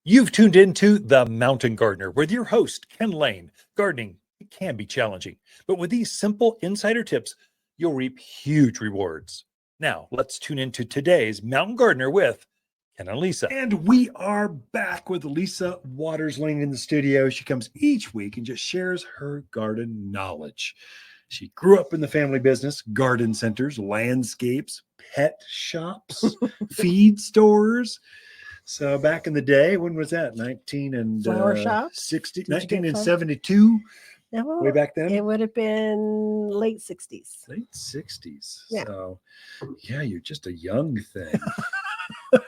You've tuned into The Mountain Gardener with your host, Ken Lane. Gardening, it can be challenging, but with these simple insider tips, you'll reap huge rewards. Now, let's tune into today's Mountain Gardener with Ken and Lisa. And we are back with Lisa Lain in the studio. She comes each week and just shares her garden knowledge. She grew up in the family business, garden centers, landscapes, pet shops, feed stores. So back in the day, when was that? 1972? Yeah, well, way back then? It would have been late 60s. Late 60s. Yeah. So, yeah, you're just a young thing.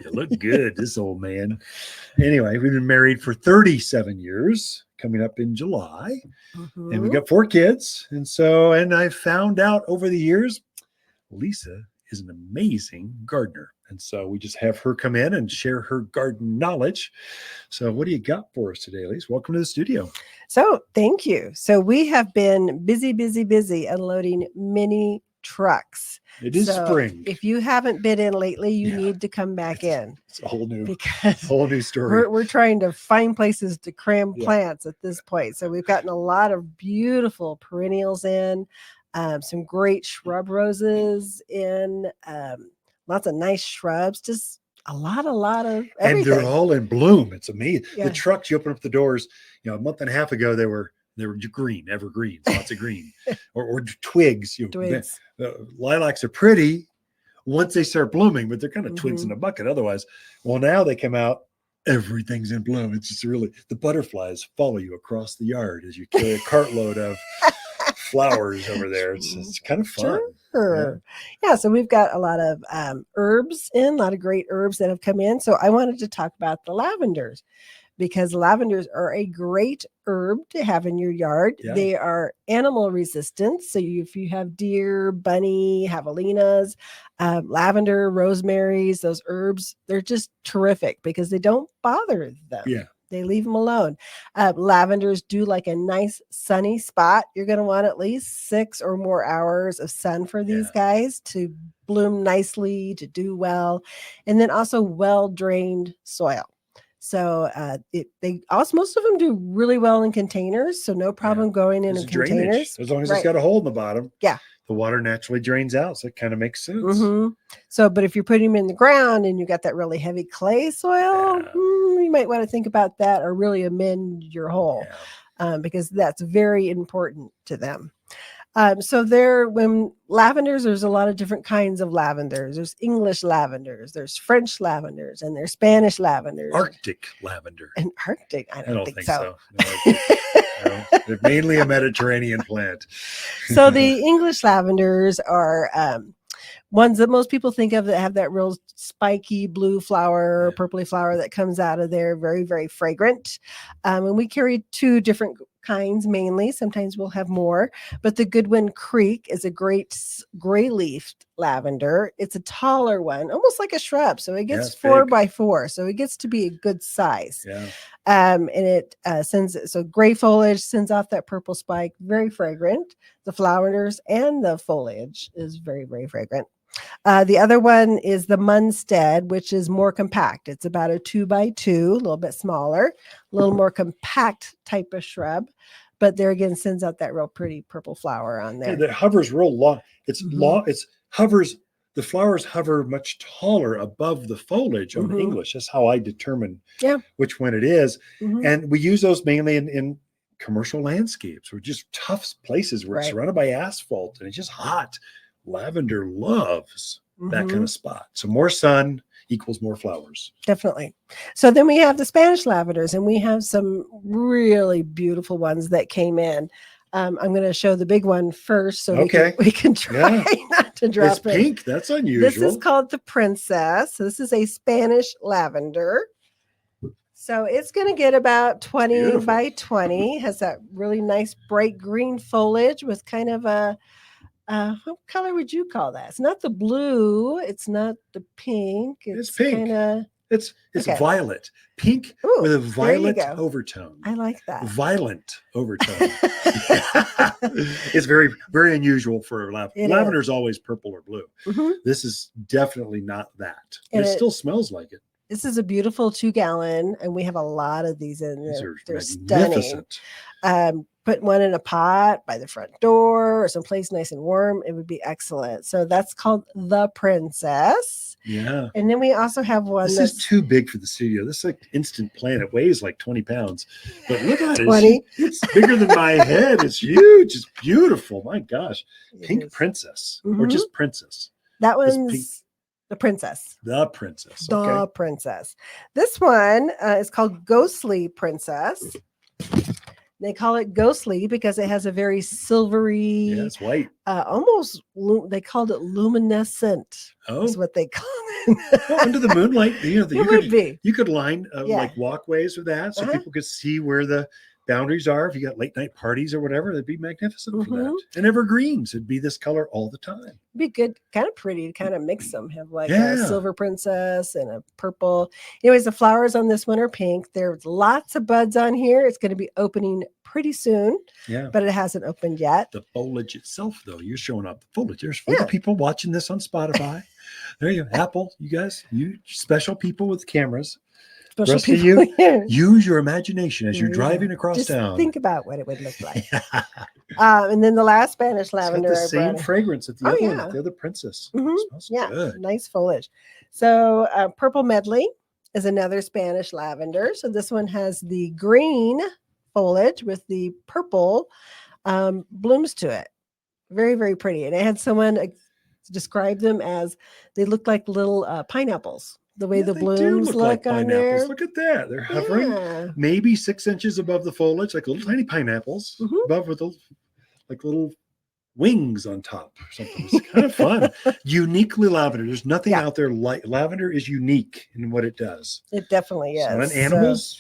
You look good, this old man. Anyway, we've been married for 37 years, coming up in July. Mm-hmm. And we got 4 kids. And I found out over the years, Lisa is an amazing gardener. And so we just have her come in and share her garden knowledge. So what do you got for us today, Lisa? Welcome to the studio. So thank you. So we have been busy unloading mini trucks. It is spring. If you haven't been in lately, you need to come back in. It's a whole new Because story. we're trying to find places to cram plants at this point. So we've gotten a lot of beautiful perennials in, some great shrub roses in, lots of nice shrubs, just a lot of everything. And they're all in bloom. It's amazing. Yeah. The trucks, you open up the doors, a month and a half ago, they were green, evergreens, lots of green, or twigs. Twigs. Lilacs are pretty once they start blooming, but they're kind of twins in a bucket. Otherwise, well, now they come out, everything's in bloom. It's just really, the butterflies follow you across the yard as you carry a cartload of flowers over there. It's kind of fun. Sure. Yeah. So we've got a lot of herbs in, a lot of great herbs that have come in. So I wanted to talk about the lavenders, because lavenders are a great herb to have in your yard. Yeah. They are animal resistant. So if you have deer, bunny, javelinas, lavender, rosemaries, those herbs, they're just terrific because they don't bother them. Yeah. They leave them alone. Lavenders do like a nice sunny spot. You're going to want at least 6 or more hours of sun for these guys to bloom nicely, to do well. And then also well-drained soil. So most of them do really well in containers. So no problem going in containers. Drainage. As long as it's got a hole in the bottom. Yeah. The water naturally drains out. So it kind of makes sense. Mm-hmm. So, but if you're putting them in the ground and you got that really heavy clay soil, you might want to think about that or really amend your hole because that's very important to them. When lavenders, there's a lot of different kinds of lavenders. There's English lavenders, there's French lavenders, and there's Spanish lavenders. Arctic lavender. And Arctic, I don't think so. No, they're mainly a Mediterranean plant. So the English lavenders are ones that most people think of that have that real spiky blue flower, purpley flower that comes out of there. Very, very fragrant. And we carry 2 different kinds mainly. Sometimes we'll have more, but the Goodwin Creek is a great gray leafed lavender. It's a taller one, almost like a shrub. So it gets 4 by 4. So it gets to be a good size. Yeah. And it gray foliage sends off that purple spike, very fragrant. The flowers and the foliage is very, very fragrant. The other one is the Munstead, which is more compact. It's about a 2 by 2, a little bit smaller, a little more compact type of shrub. But there again, sends out that real pretty purple flower on there. That hovers real long. It's long. The flowers hover much taller above the foliage on English. That's how I determine which one it is. And we use those mainly in commercial landscapes or just tough places where it's surrounded by asphalt and it's just hot. Lavender loves that kind of spot. So more sun equals more flowers. Definitely. So then we have the Spanish lavenders, and we have some really beautiful ones that came in. I'm going to show the big one first so we can try not to drop it. It's pink. That's unusual. This is called the Princess. So this is a Spanish lavender. So it's going to get about 20 by 20. Has that really nice bright green foliage with kind of a what color would you call that? It's not the blue. It's not the pink. It's pink. Kinda... It's violet. Pink with a violet overtone. I like that. Violent overtone. It's very, very unusual for lavender. Lavender is always purple or blue. This is definitely not that. It still smells like it. This is a beautiful 2-gallon, and we have a lot of these in These there. are They're stunning. magnificent. Put one in a pot by the front door or someplace nice and warm. It would be excellent. So that's called the Princess. Yeah. And then we also have one This that's is too big for the studio. This is like instant plant. It weighs like 20 pounds. But look at it. 20. It's bigger than my head. It's huge. It's beautiful. My gosh. Pink Princess. Or just Princess. That This one's pink- the Princess. The Princess. The Okay. Princess. This one is called Ghostly Princess. They call it ghostly because it has a very silvery, Yeah, it's white. almost, they called it luminescent. Oh. Is what they call it. Well, under the moonlight, It would be. you could line Yeah. like walkways with that, so Uh-huh. people could see where the boundaries are. If you got late night parties or whatever, that'd be magnificent for that. And evergreens, it'd be this color all the time. It'd be good, kind of pretty to kind of mix them. Have like Yeah. a silver princess and a purple. Anyways, the flowers on this one are pink. There's lots of buds on here. It's going to be opening pretty soon, Yeah. but it hasn't opened yet. The foliage itself, though, you're showing up the foliage. There's for Yeah. the people watching this on Spotify. There you go. Apple, you guys, you special people with cameras. Special Rest of people here. Use your imagination as you're Yeah. driving across Just town. think about what it would look like. And then the last Spanish It's got lavender. the I same brought- fragrance as the Oh, other yeah. one. The other Princess. Mhm. Smells Yeah, good. nice foliage. So Purple Medley is another Spanish lavender. So this one has the green foliage with the purple blooms to it. Very, very pretty. And I had someone describe them as they look like little pineapples. The way Yeah, the they do blooms look look like on pineapples. there. Look at that. They're hovering Yeah. maybe 6 inches above the foliage, like little tiny pineapples Mhm. above with like little wings on top or something. It's kind of fun. Uniquely lavender. There's nothing Yeah. out there like lavender is unique in what it does. It definitely is. So, and animals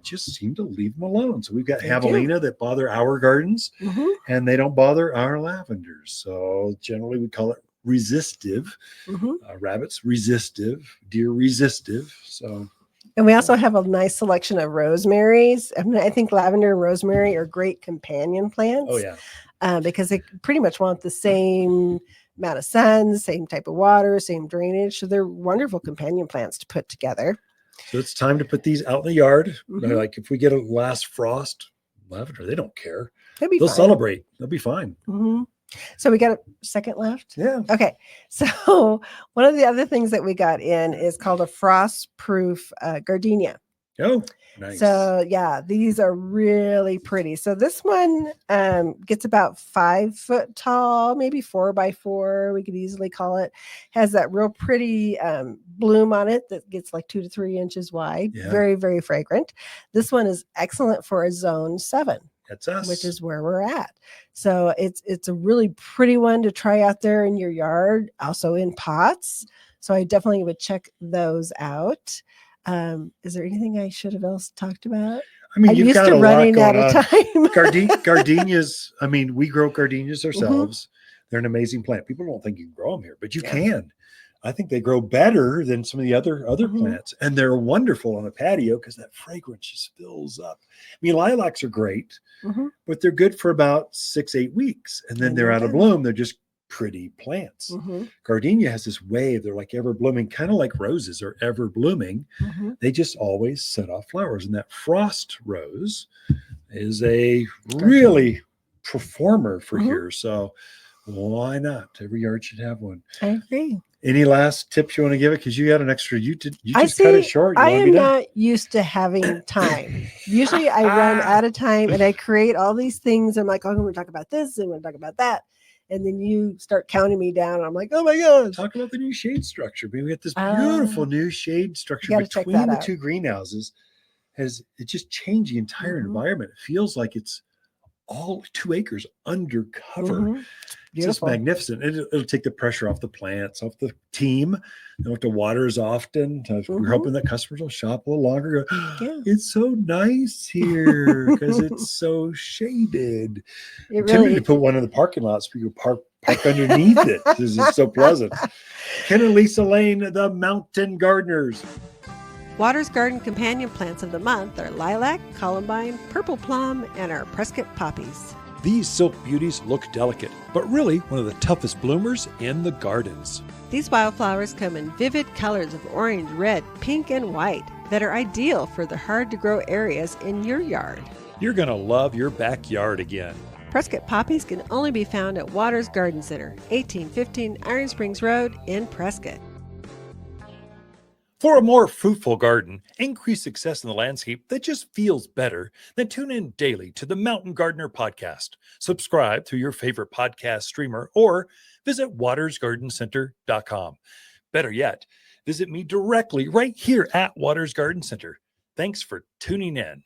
just seem to leave them alone. So we've got They do. javelina that bother our gardens Mhm, and they don't bother our lavenders. So generally we call it resistive. mhm. Rabbits resistive, deer resistive. So And we also have a nice selection of rosemaries. I mean, I think lavender and rosemary are great companion plants. oh yeah. Because they pretty much want the same amount of sun, same type of water, same drainage. So they're wonderful companion plants to put together. So it's time to put these out in the yard. Mhm. Like if we get a last frost, lavender, they don't care. They'll be They'll fine. celebrate. They'll be fine. Mhm. So we got a second left. Yeah. Okay. So one of the other things that we got in is called a frost-proof gardenia. Oh, nice. So yeah, these are really pretty. So this one gets about 5 foot tall, maybe 4x4. We could easily call it. Has that real pretty bloom on it that gets like 2 to 3 inches wide. Yeah. Very, very fragrant. This one is excellent for a zone 7, That's us. which is where we're at. So it's a really pretty one to try out there in your yard, also in pots. So I definitely would check those out. Is there anything I should have else talked about? I mean, I'm you've used got to a lot running going out of on. time. Gardenias. I mean, we grow gardenias Mm-hmm. ourselves. They're an amazing plant. People don't think you can grow them here, but you Yeah. can. I think they grow better than some of the other Mhm. plants, and they're wonderful on a patio because that fragrance just fills up. I mean, lilacs are great, Mhm. but they're good for about 6-8 weeks, and then And they're they're out of done. bloom. They're just pretty plants. Mhm. Gardenia has this wave. They're like ever blooming, kind of like roses are ever blooming. Mhm. They just always set off flowers. And that frost rose is a really performer for Mhm. here. So why not? Every yard should have one. I agree. Any last tips you want to give it? Because you got an extra. You I just cut it see. short. You I wanna am be done? not used to having time. Usually I run out of time and I create all these things. I'm like, oh, I'm going to talk about this and I'm going to talk about that. And then you start counting me down. I'm like, oh my gosh. Talk about the new shade structure. I mean, we got this beautiful new shade structure gotta check between that the out. 2 greenhouses. It just changed the entire Mhm. environment. It feels like it's all 2 acres undercover. Mhm. It's just Beautiful. magnificent. It'll take the pressure off the plants, off the team. They don't have to water as often. We're Mhm. hoping that customers will shop a little longer. Go, Yeah. it's so nice here because it's so shaded. It I'm tempted really to put one in the parking lot so you can park underneath it. This is so pleasant. Ken and Lisa Lain, the Mountain Gardeners. Water's Garden companion plants of the month are lilac, columbine, purple plum, and our Prescott poppies. These silk beauties look delicate, but really one of the toughest bloomers in the gardens. These wildflowers come in vivid colors of orange, red, pink, and white that are ideal for the hard-to-grow areas in your yard. You're going to love your backyard again. Prescott poppies can only be found at Waters Garden Center, 1815 Iron Springs Road in Prescott. For a more fruitful garden, increase success in the landscape that just feels better, then tune in daily to the Mountain Gardener podcast. Subscribe through your favorite podcast streamer or visit watersgardencenter.com. Better yet, visit me directly right here at Waters Garden Center. Thanks for tuning in.